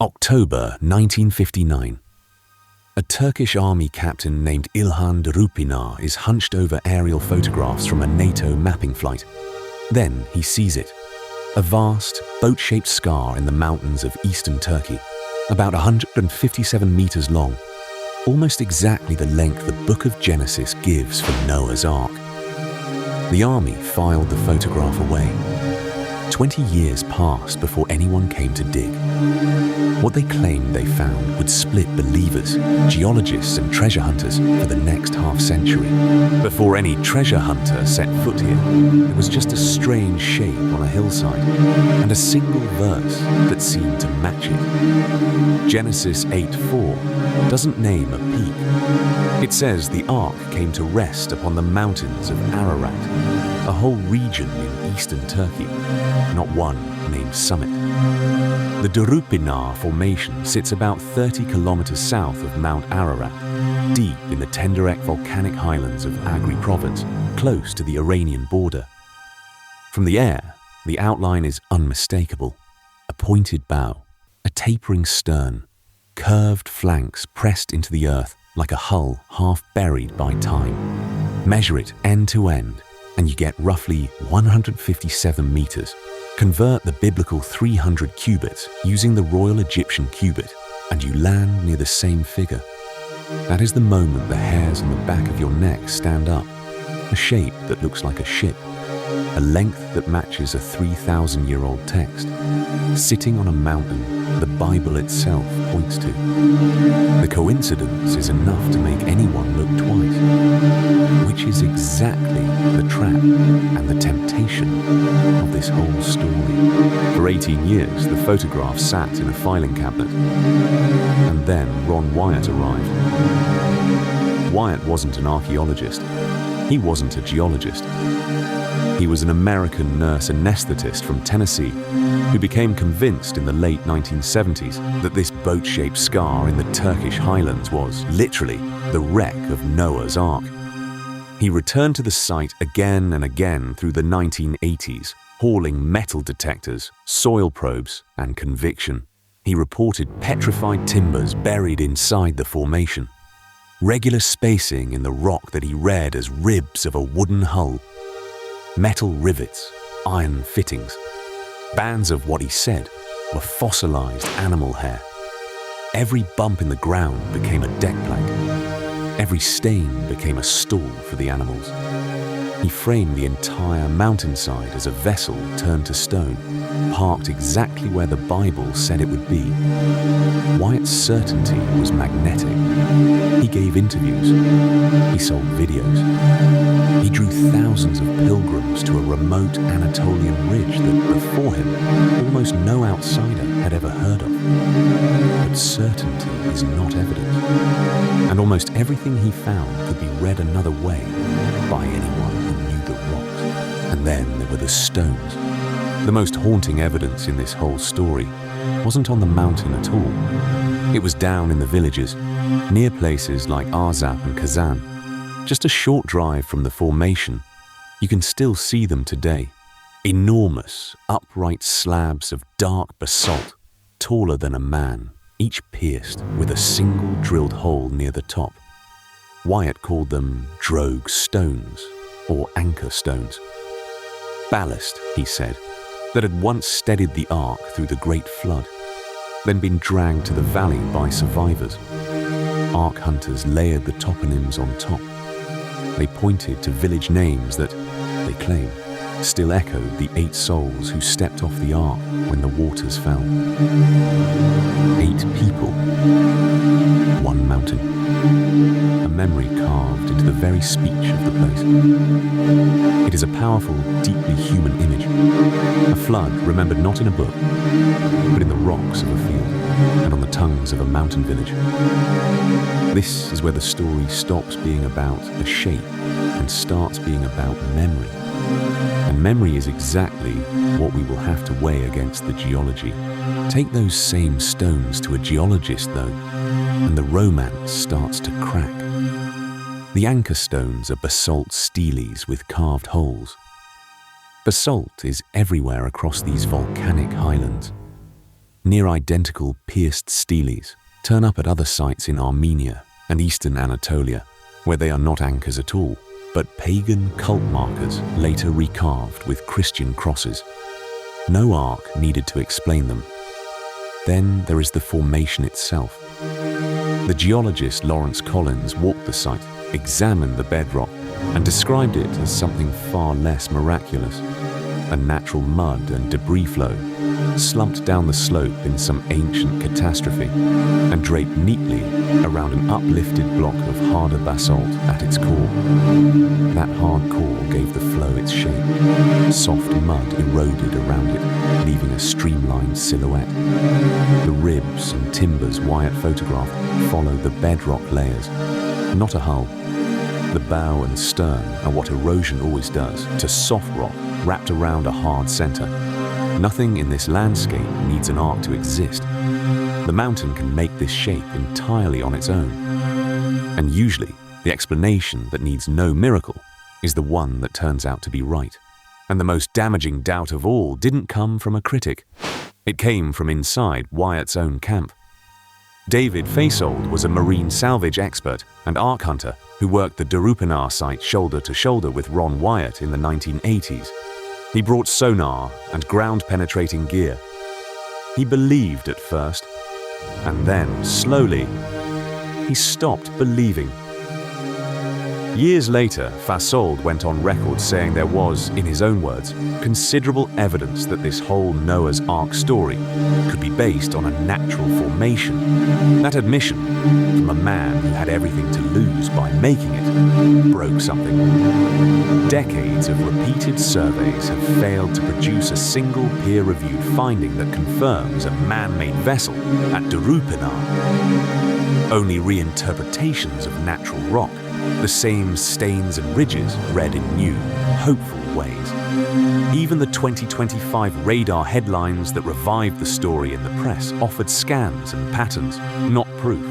October 1959. A Turkish army captain named İlhan Durupinar is hunched over aerial photographs from a NATO mapping flight. Then he sees it. A vast, boat-shaped scar in the mountains of eastern Turkey, about 157 meters long, almost exactly the length the Book of Genesis gives for Noah's Ark. The army filed the photograph away. 20 years passed before anyone came to dig. What they claimed they found would split believers, geologists and treasure hunters for the next half-century. Before any treasure hunter set foot here, it was just a strange shape on a hillside and a single verse that seemed to match it. Genesis 8:4 doesn't name a peak. It says the ark came to rest upon the mountains of Ararat, a whole region in eastern Turkey, not one named summit. The Durupinar formation sits about 30 kilometers south of Mount Ararat, deep in the Tenderek volcanic highlands of Agri province, close to the Iranian border. From the air, the outline is unmistakable. A pointed bow, a tapering stern, curved flanks pressed into the earth like a hull half buried by time. Measure it end to end, and you get roughly 157 meters. Convert the biblical 300 cubits using the Royal Egyptian cubit, and you land near the same figure. That is the moment the hairs on the back of your neck stand up, a shape that looks like a ship, a length that matches a 3,000-year-old text, sitting on a mountain the Bible itself points to. The coincidence is enough to make anyone look twice, which is exactly the trap and the temptation of this whole story. For 18 years, the photograph sat in a filing cabinet, and then Ron Wyatt arrived. Wyatt wasn't an archaeologist. He wasn't a geologist. He was an American nurse anesthetist from Tennessee who became convinced in the late 1970s that this boat-shaped scar in the Turkish highlands was, literally, the wreck of Noah's Ark. He returned to the site again and again through the 1980s, hauling metal detectors, soil probes, and conviction. He reported petrified timbers buried inside the formation, regular spacing in the rock that he read as ribs of a wooden hull, metal rivets, iron fittings, bands of what he said were fossilized animal hair. Every bump in the ground became a deck plank. Every stain became a stall for the animals. He framed the entire mountainside as a vessel turned to stone, parked exactly where the Bible said it would be. Wyatt's certainty was magnetic. He gave interviews. He sold videos. He drew thousands of pilgrims to a remote Anatolian ridge that, before him, almost no outsider had ever heard of. But certainty is not evidence, and almost everything he found could be read another way by anyone who knew the rocks. And then there were the stones. The most haunting evidence in this whole story wasn't on the mountain at all. It was down in the villages, near places like Arzap and Kazan. Just a short drive from the formation, you can still see them today. Enormous, upright slabs of dark basalt, taller than a man, each pierced with a single drilled hole near the top. Wyatt called them drogue stones, or anchor stones. Ballast, he said, that had once steadied the ark through the Great Flood, then been dragged to the valley by survivors. Ark hunters layered the toponyms on top. They pointed to village names that, they claimed, still echoed the 8 souls who stepped off the ark when the waters fell. 8 people, 1 mountain. A memory carved into the very speech of the place. It is a powerful, deeply human image. A flood remembered not in a book, but in the rocks of a field and on the tongues of a mountain village. This is where the story stops being about a shape and starts being about memory. And memory is exactly what we will have to weigh against the geology. Take those same stones to a geologist, though, and the romance starts to crack. The anchor stones are basalt steles with carved holes. Basalt is everywhere across these volcanic highlands. near-identical pierced steles turn up at other sites in Armenia and eastern Anatolia, where they are not anchors at all, but pagan cult markers later recarved with Christian crosses. No ark needed to explain them. Then there is the formation itself. The geologist Lawrence Collins walked the site, examined the bedrock, and described it as something far less miraculous. A natural mud and debris flow, slumped down the slope in some ancient catastrophe, and draped neatly around an uplifted block of harder basalt at its core. That hard core gave the flow its shape. Soft mud eroded around it, leaving a streamlined silhouette. The ribs and timbers Wyatt photographed follow the bedrock layers, not a hull. The bow and stern are what erosion always does to soft rock wrapped around a hard center. Nothing in this landscape needs an ark to exist. The mountain can make this shape entirely on its own. And usually, the explanation that needs no miracle is the one that turns out to be right. And the most damaging doubt of all didn't come from a critic. It came from inside Wyatt's own camp. David Fasold was a marine salvage expert and ark hunter who worked the Durupinar site shoulder to shoulder with Ron Wyatt in the 1980s. He brought sonar and ground-penetrating gear. He believed at first, and then, slowly, he stopped believing. Years later, Fasold went on record saying there was, in his own words, considerable evidence that this whole Noah's Ark story could be based on a natural formation. That admission, from a man who had everything to lose by making it, broke something. Decades of repeated surveys have failed to produce a single peer-reviewed finding that confirms a man-made vessel at Durupinar. Only reinterpretations of natural rock, the same stains and ridges read in new, hopeful ways. Even the 2025 radar headlines that revived the story in the press offered scans and patterns, not proof.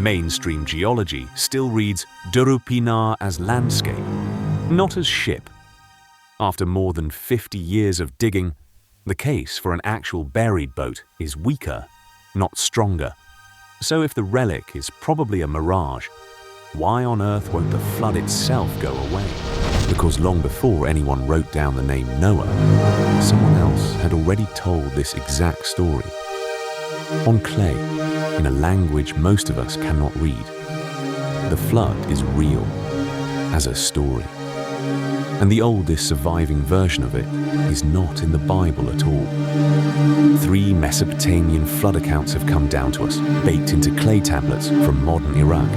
Mainstream geology still reads Durupinar as landscape, not as ship. After more than 50 years of digging, the case for an actual buried boat is weaker, not stronger. So if the relic is probably a mirage, why on earth won't the flood itself go away? Because long before anyone wrote down the name Noah, someone else had already told this exact story. On clay, in a language most of us cannot read. The flood is real, as a story. And the oldest surviving version of it is not in the Bible at all. 3 Mesopotamian flood accounts have come down to us, baked into clay tablets from modern Iraq.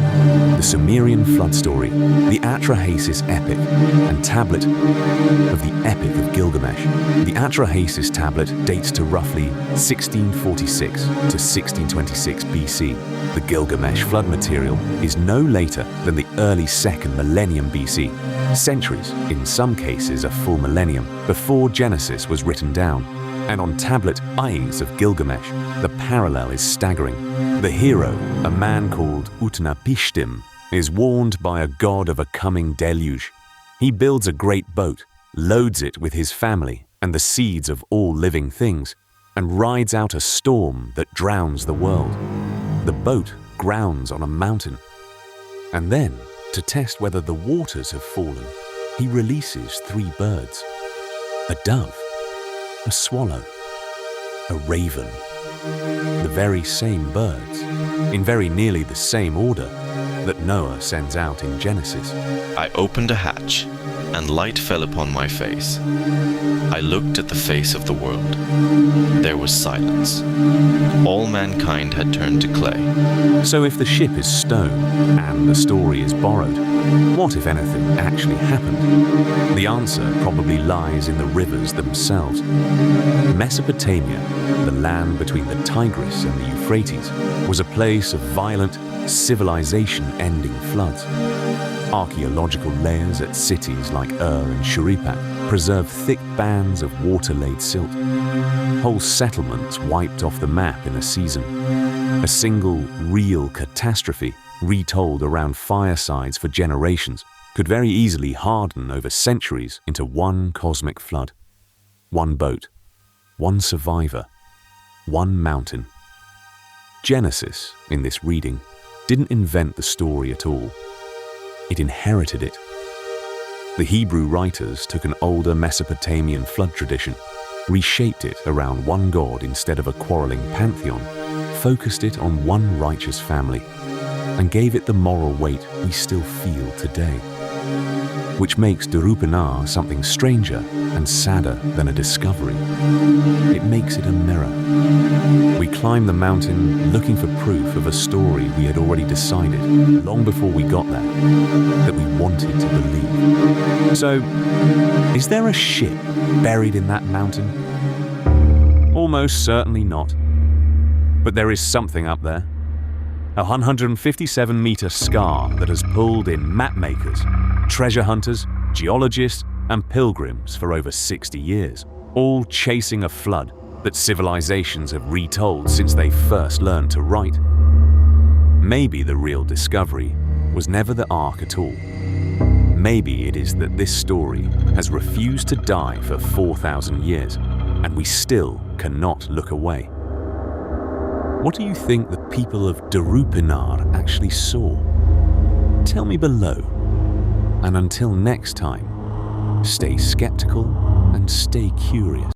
The Sumerian flood story, the Atrahasis epic, and tablet of the Epic of Gilgamesh. The Atrahasis tablet dates to roughly 1646 to 1626 BC. The Gilgamesh flood material is no later than the early 2nd millennium BC, centuries, in some cases a full millennium, before Genesis was written down. And on tablet Eyes of Gilgamesh, the parallel is staggering. The hero, a man called Utnapishtim, is warned by a god of a coming deluge. He builds a great boat, loads it with his family and the seeds of all living things, and rides out a storm that drowns the world. The boat grounds on a mountain. And then, to test whether the waters have fallen, he releases 3 birds. A dove, a swallow, a raven. The very same birds, in very nearly the same order, that Noah sends out in Genesis. I opened a hatch, and light fell upon my face. I looked at the face of the world. There was silence. All mankind had turned to clay. So if the ship is stone, and the story is borrowed, what, if anything, actually happened? The answer probably lies in the rivers themselves. Mesopotamia, the land between the Tigris and the Euphrates, was a place of violent, civilization-ending floods. Archaeological layers at cities like and Shuripak preserve thick bands of water-laid silt. Whole settlements wiped off the map in a season. A single, real catastrophe, retold around firesides for generations, could very easily harden over centuries into one cosmic flood. One boat, one survivor, one mountain. Genesis, in this reading, didn't invent the story at all. It inherited it. The Hebrew writers took an older Mesopotamian flood tradition, reshaped it around one god instead of a quarreling pantheon, focused it on one righteous family, and gave it the moral weight we still feel today. Which makes Durupinar something stranger and sadder than a discovery. It makes it a mirror. We climb the mountain looking for proof of a story we had already decided, long before we got there, that we wanted to believe. So, is there a ship buried in that mountain? Almost certainly not. But there is something up there. A 157-meter scar that has pulled in mapmakers, treasure hunters, geologists, and pilgrims for over 60 years, all chasing a flood that civilizations have retold since they first learned to write. Maybe the real discovery was never the Ark at all. Maybe it is that this story has refused to die for 4,000 years, and we still cannot look away. What do you think the people of Durupinar actually saw? Tell me below. And until next time, stay skeptical and stay curious.